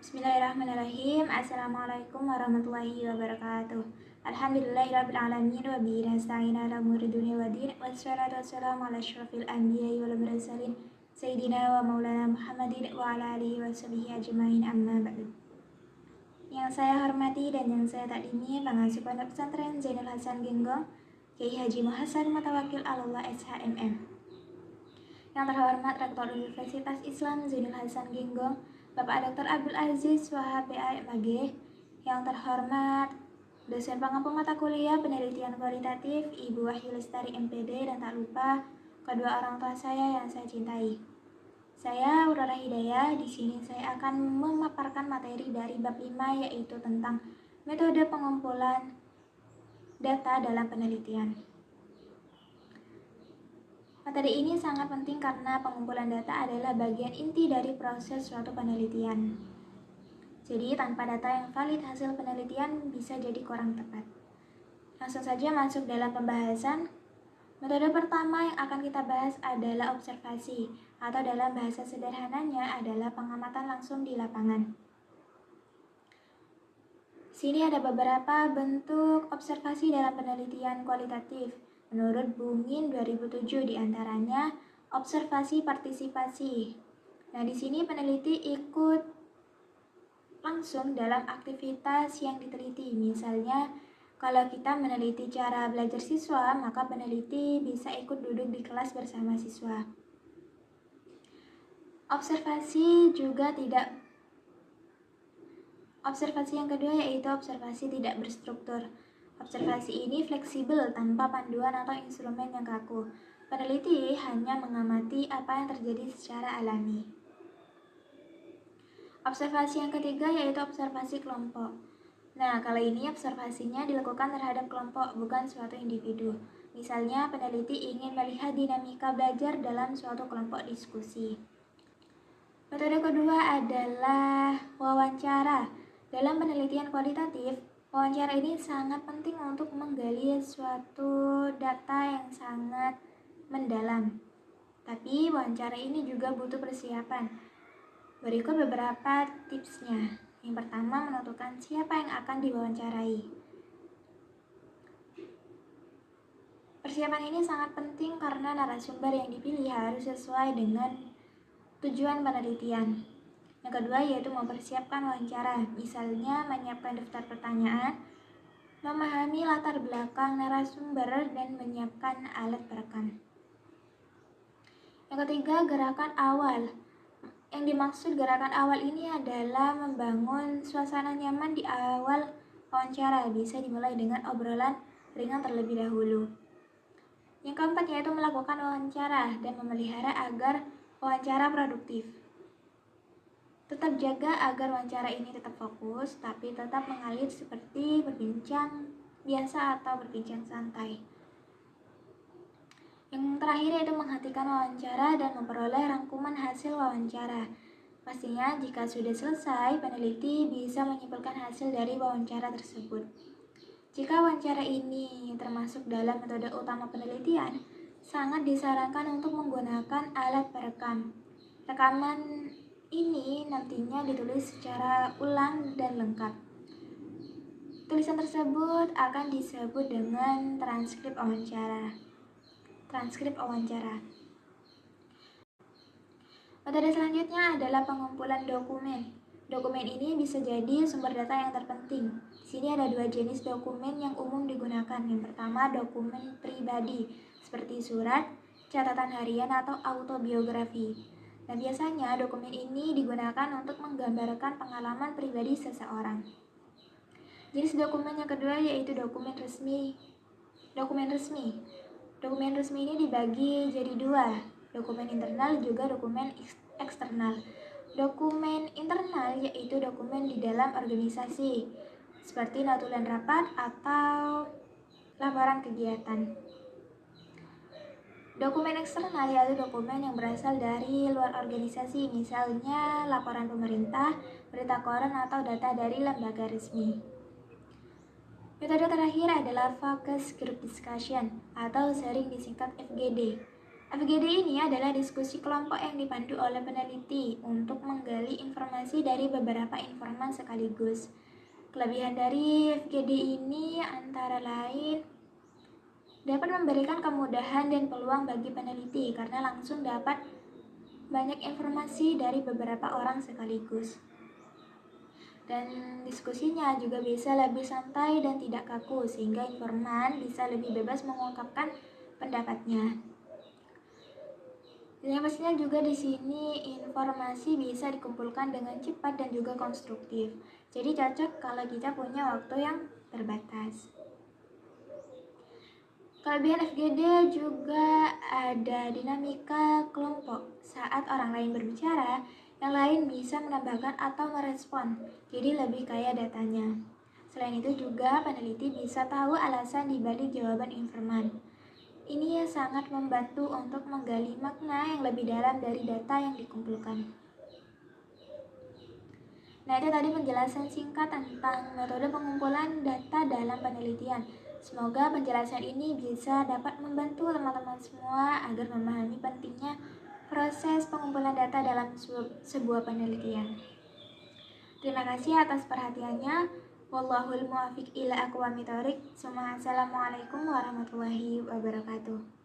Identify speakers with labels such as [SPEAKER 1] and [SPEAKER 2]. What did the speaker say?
[SPEAKER 1] Bismillahirrahmanirrahim. Assalamualaikum warahmatullahi wabarakatuh. Alhamdulillahirrabbilalamin wa bihi nasta'in ala umuri dunya waddin. Wassalatu wassalamu ala asyrafil anbiya'i wal mursalin sayyidina wa maulana Muhammadin wa ala alihi wa sahbihi ajmain, amma ba'du. Yang saya hormati dan yang saya taklimi pengasuh Pondok Pesantren Zainul Hasan Genggong, Kiai Haji Muhasan Mutawakil Allah SHMM. Yang terhormat Rektor Universitas Islam Zainul Hasan Genggong, Bapak Dr. Abdul Aziz Wahab PA.MAG. Yang terhormat dosen pengampu mata kuliah penelitian kualitatif Ibu Wahyu Lestari MPD, dan tak lupa kedua orang tua saya yang saya cintai. Saya Aurora Hidayah. Di sini saya akan memaparkan materi dari bab 5, yaitu tentang metode pengumpulan data dalam penelitian. Materi ini sangat penting karena pengumpulan data adalah bagian inti dari proses suatu penelitian. Jadi tanpa data yang valid, hasil penelitian bisa jadi kurang tepat. Langsung saja masuk dalam pembahasan. Metode pertama yang akan kita bahas adalah observasi, atau dalam bahasa sederhananya adalah pengamatan langsung di lapangan. Sini ada beberapa bentuk observasi dalam penelitian kualitatif. Menurut Bungin 2007 diantaranya observasi partisipasi. Nah, di sini peneliti ikut langsung dalam aktivitas yang diteliti. Misalnya, kalau kita meneliti cara belajar siswa, maka peneliti bisa ikut duduk di kelas bersama siswa. Observasi yang kedua yaitu observasi tidak berstruktur. Observasi ini fleksibel tanpa panduan atau instrumen yang kaku. Peneliti hanya mengamati apa yang terjadi secara alami. Observasi yang ketiga yaitu observasi kelompok. Nah, kali ini observasinya dilakukan terhadap kelompok, bukan suatu individu. Misalnya, peneliti ingin melihat dinamika belajar dalam suatu kelompok diskusi. Metode kedua adalah wawancara. Dalam penelitian kualitatif, wawancara ini sangat penting untuk menggali suatu data yang sangat mendalam. Tapi wawancara ini juga butuh persiapan. Berikut beberapa tipsnya. Yang pertama, menentukan siapa yang akan diwawancarai. Persiapan ini sangat penting karena narasumber yang dipilih harus sesuai dengan tujuan penelitian. Yang kedua yaitu mempersiapkan wawancara, misalnya menyiapkan daftar pertanyaan, memahami latar belakang narasumber, dan menyiapkan alat perekam. Yang ketiga, gerakan awal. Yang dimaksud gerakan awal ini adalah membangun suasana nyaman di awal wawancara, bisa dimulai dengan obrolan ringan terlebih dahulu. Yang keempat yaitu melakukan wawancara dan memelihara agar wawancara produktif. Tetap jaga agar wawancara ini tetap fokus, tapi tetap mengalir seperti berbincang biasa atau berbincang santai. Yang terakhir yaitu menghentikan wawancara dan memperoleh rangkuman hasil wawancara. Pastinya jika sudah selesai, peneliti bisa menyimpulkan hasil dari wawancara tersebut. Jika wawancara ini termasuk dalam metode utama penelitian, sangat disarankan untuk menggunakan alat perekam. Rekaman ini nantinya ditulis secara ulang dan lengkap. Tulisan tersebut akan disebut dengan transkrip wawancara. Metode selanjutnya adalah pengumpulan dokumen. Dokumen ini bisa jadi sumber data yang terpenting. Di sini ada dua jenis dokumen yang umum digunakan. Yang pertama, dokumen pribadi seperti surat, catatan harian, atau autobiografi. Dan biasanya dokumen ini digunakan untuk menggambarkan pengalaman pribadi seseorang. Jenis dokumen yang kedua yaitu dokumen resmi. Dokumen resmi ini dibagi jadi dua, dokumen internal juga dokumen eksternal. Dokumen internal yaitu dokumen di dalam organisasi, seperti notulen rapat atau laporan kegiatan. Dokumen eksternal yaitu dokumen yang berasal dari luar organisasi, misalnya laporan pemerintah, berita koran, atau data dari lembaga resmi. Metode terakhir adalah focus group discussion atau sering disingkat FGD. FGD ini adalah diskusi kelompok yang dipandu oleh peneliti untuk menggali informasi dari beberapa informan sekaligus. Kelebihan dari FGD ini antara lain dapat memberikan kemudahan dan peluang bagi peneliti karena langsung dapat banyak informasi dari beberapa orang sekaligus. Dan diskusinya juga bisa lebih santai dan tidak kaku sehingga informan bisa lebih bebas mengungkapkan pendapatnya. Dan yang pastinya juga di sini informasi bisa dikumpulkan dengan cepat dan juga konstruktif. Jadi cocok kalau kita punya waktu yang terbatas. Kelebihan FGD juga ada dinamika kelompok. Saat orang lain berbicara, yang lain bisa menambahkan atau merespon. Jadi lebih kaya datanya. Selain itu juga peneliti bisa tahu alasan dibalik jawaban informan. Ini sangat membantu untuk menggali makna yang lebih dalam dari data yang dikumpulkan. Nah, itu tadi penjelasan singkat tentang metode pengumpulan data dalam penelitian. Semoga penjelasan ini bisa dapat membantu teman-teman semua agar memahami pentingnya proses pengumpulan data dalam sebuah penelitian. Terima kasih atas perhatiannya. Wallahul muwaffiq ila aqwamit thoriq. Assalamualaikum warahmatullahi wabarakatuh.